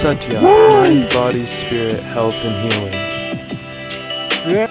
Satya, mind, body, spirit, health, and healing.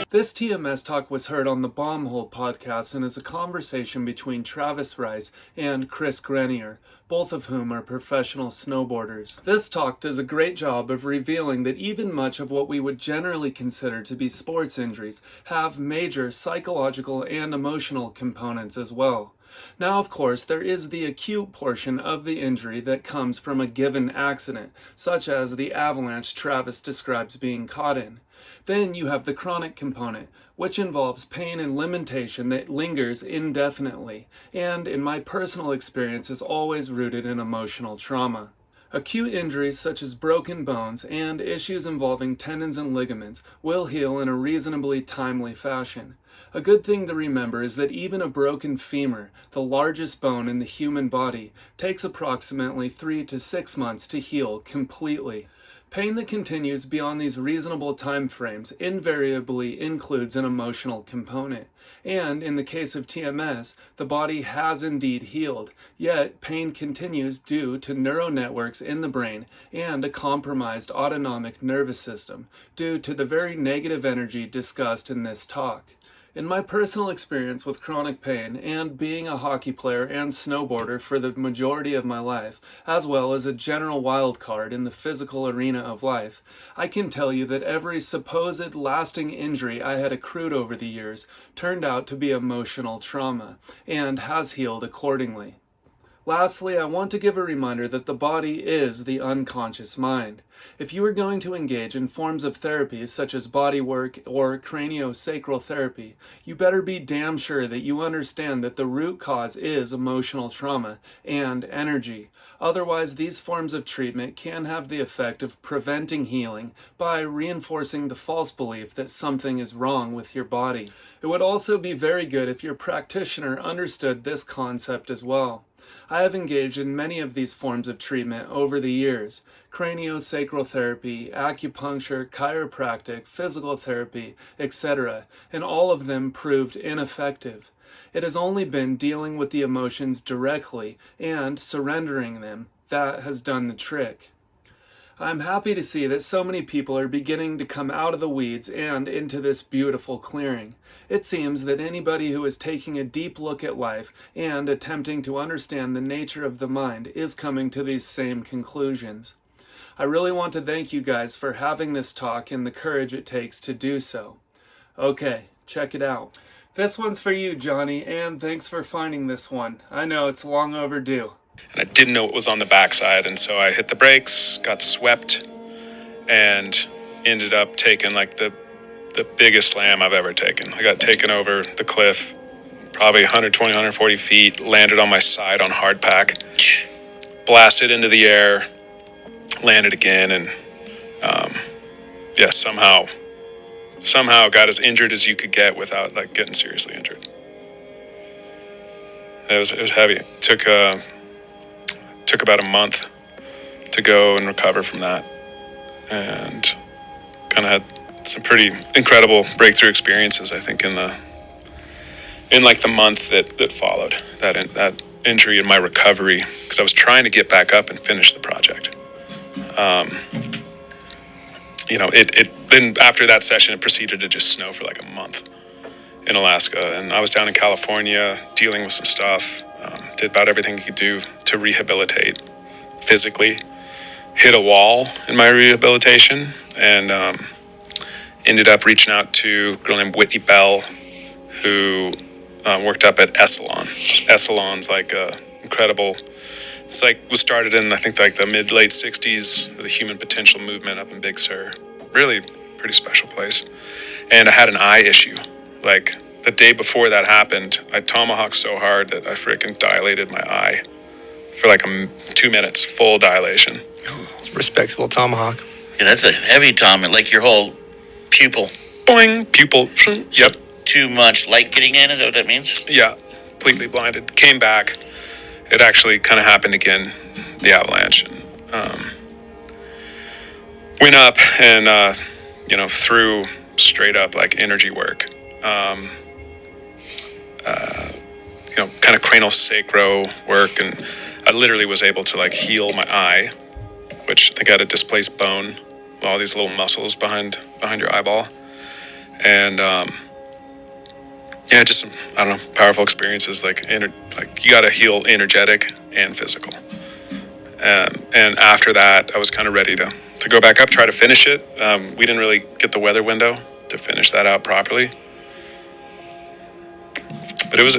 This TMS talk was heard on the Bombhole podcast and is a conversation between Travis Rice and Chris Grenier, both of whom are professional snowboarders. This talk does a great job of revealing that even much of what we would generally consider to be sports injuries have major psychological and emotional components as well. Now, of course, there is the acute portion of the injury that comes from a given accident, such as the avalanche Travis describes being caught in. Then you have the chronic component, which involves pain and limitation that lingers indefinitely, and in my personal experience is always rooted in emotional trauma. Acute injuries such as broken bones and issues involving tendons and ligaments will heal in a reasonably timely fashion. A good thing to remember is that even a broken femur, the largest bone in the human body, takes approximately 3 to 6 months to heal completely. Pain that continues beyond these reasonable time frames invariably includes an emotional component. And in the case of TMS, the body has indeed healed, yet pain continues due to neural networks in the brain and a compromised autonomic nervous system due to the very negative energy discussed in this talk. In my personal experience with chronic pain and being a hockey player and snowboarder for the majority of my life, as well as a general wild card in the physical arena of life, I can tell you that every supposed lasting injury I had accrued over the years turned out to be emotional trauma and has healed accordingly. Lastly, I want to give a reminder that the body is the unconscious mind. If you are going to engage in forms of therapy such as body work or craniosacral therapy, you better be damn sure that you understand that the root cause is emotional trauma and energy. Otherwise, these forms of treatment can have the effect of preventing healing by reinforcing the false belief that something is wrong with your body. It would also be very good if your practitioner understood this concept as well. I have engaged in many of these forms of treatment over the years: craniosacral therapy, acupuncture, chiropractic, physical therapy, etc., and all of them proved ineffective. It has only been dealing with the emotions directly and surrendering them that has done the trick. I'm happy to see that so many people are beginning to come out of the weeds and into this beautiful clearing. It seems that anybody who is taking a deep look at life and attempting to understand the nature of the mind is coming to these same conclusions. I really want to thank you guys for having this talk and the courage it takes to do so. Okay, check it out. This one's for you, Johnny, and thanks for finding this one. I know it's long overdue. And I didn't know what was on the backside, and so I hit the brakes, got swept, and ended up taking like the biggest slam I've ever taken. I got taken over the cliff, probably 120, 140 feet, landed on my side on hard pack, blasted into the air, landed again, and somehow got as injured as you could get without like getting seriously injured. It was heavy. It took about a month to go and recover from that, and kind of had some pretty incredible breakthrough experiences, I think, in the month that followed that injury and my recovery, because I was trying to get back up and finish the project. Then after that session, it proceeded to just snow for like a month in Alaska, and I was down in California dealing with some stuff. Did about everything you could do to rehabilitate physically. Hit a wall in my rehabilitation, and ended up reaching out to a girl named Whitney Bell, who worked up at Essalon. Essalon's like incredible. It's like was started in I think like the mid-late 60s with the Human Potential movement up in Big Sur. Really pretty special place. And I had an eye issue. Like the day before that happened, I tomahawked so hard that I freaking dilated my eye for like 2 minutes, full dilation. It's a respectable tomahawk. Yeah, that's a heavy tomahawk, like your whole pupil. Boing, pupil. Yep. Too much light getting in, is that what that means? Yeah, completely blinded. Came back. It actually kind of happened again, the avalanche. And, went up and, through straight up like energy work. Kind of cranial sacro work, and I literally was able to like heal my eye which I think I had a displaced bone, all these little muscles behind your eyeball, and just some, I don't know, powerful experiences. Like you got to heal energetic and physical. And after that, I was kind of ready to go back up, try to finish it. We didn't really get the weather window to finish that out properly, but it was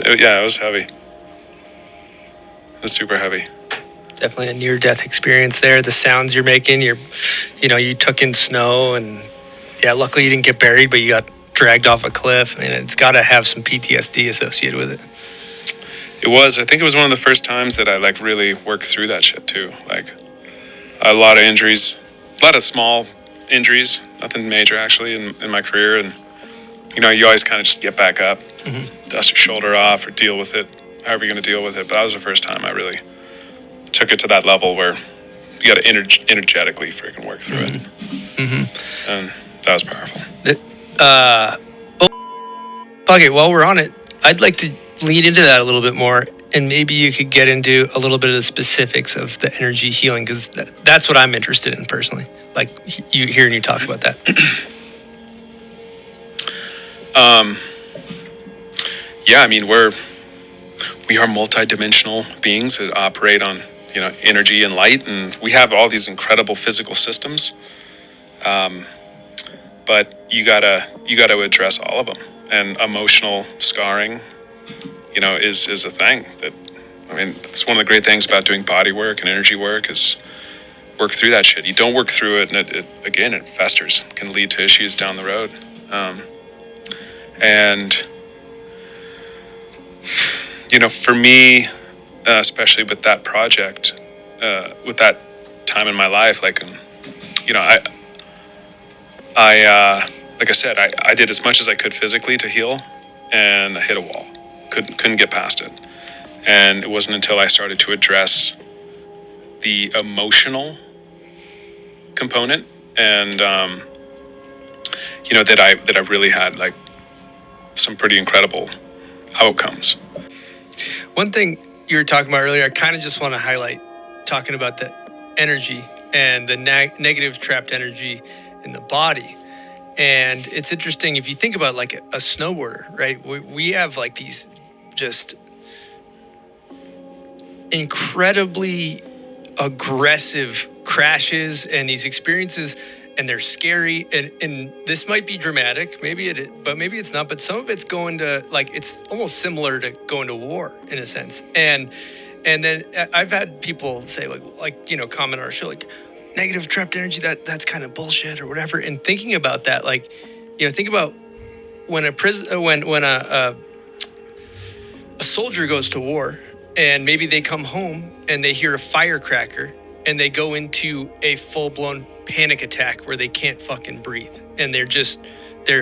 heavy. It was super heavy. Definitely a near-death experience there. The sounds you're making, you took in snow, and luckily you didn't get buried, but you got dragged off a cliff, and it's got to have some PTSD associated with it. It was. I think it was one of the first times that I really worked through that shit too. A lot of injuries, a lot of small injuries, nothing major actually in my career, and you always kind of just get back up, dust your shoulder off, or deal with it however you're going to deal with it. But that was the first time I really took it to that level where you got to energetically freaking work through it, and that was powerful. Fuck it, while we're on it, I'd like to lead into that a little bit more, and maybe you could get into a little bit of the specifics of the energy healing, because that's what I'm interested in personally, like you hearing you talk about that. I mean, we are multidimensional beings that operate on energy and light, and we have all these incredible physical systems, but you gotta address all of them. And emotional scarring is a thing that, it's one of the great things about doing body work and energy work is work through that shit. You don't work through it, and it festers, can lead to issues down the road. For me, especially with that project, with that time in my life, like I said, I did as much as I could physically to heal, and I hit a wall. Couldn't get past it. And it wasn't until I started to address the emotional component, and that I really had some pretty incredible outcomes. One thing you were talking about earlier, I kind of just want to highlight, talking about the energy and the negative trapped energy in the body. And it's interesting if you think about a snowboarder, right? We have these just incredibly aggressive crashes and these experiences, and they're scary. And this might be dramatic, maybe but maybe it's not. But some of it's going to it's almost similar to going to war in a sense. And then I've had people say comment on our show negative trapped energy, that's kind of bullshit or whatever. And thinking about that, think about when a soldier goes to war, and maybe they come home and they hear a firecracker and they go into a full-blown panic attack where they can't fucking breathe, and they're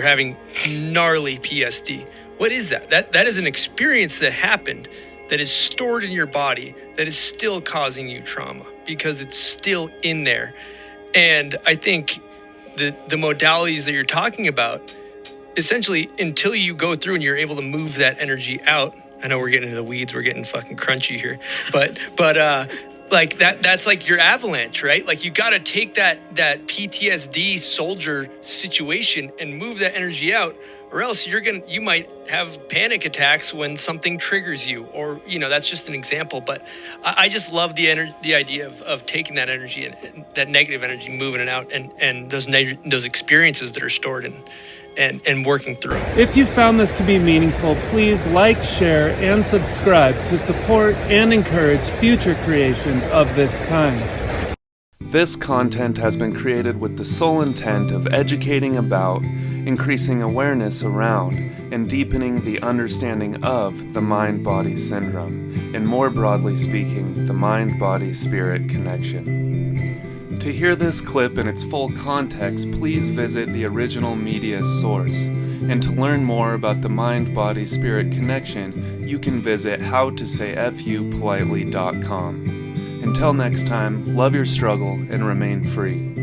having gnarly PSD. What is that? That is an experience that happened that is stored in your body that is still causing you trauma because it's still in there. And I think the modalities that you're talking about, essentially, until you go through and you're able to move that energy out. I know we're getting into the weeds, we're getting fucking crunchy here, but that's your avalanche, right? You got to take that PTSD soldier situation and move that energy out, or else you might have panic attacks when something triggers you, or that's just an example. But I just love the idea of taking that energy and that negative energy, moving it out, and those experiences that are stored and working through. If you found this to be meaningful, please like, share, and subscribe to support and encourage future creations of this kind. This content has been created with the sole intent of educating about, increasing awareness around, and deepening the understanding of the mind-body syndrome, and more broadly speaking, the mind-body-spirit connection. To hear this clip in its full context, please visit the original media source. And to learn more about the mind-body-spirit connection, you can visit howtosayfupolitely.com. Until next time, love your struggle and remain free.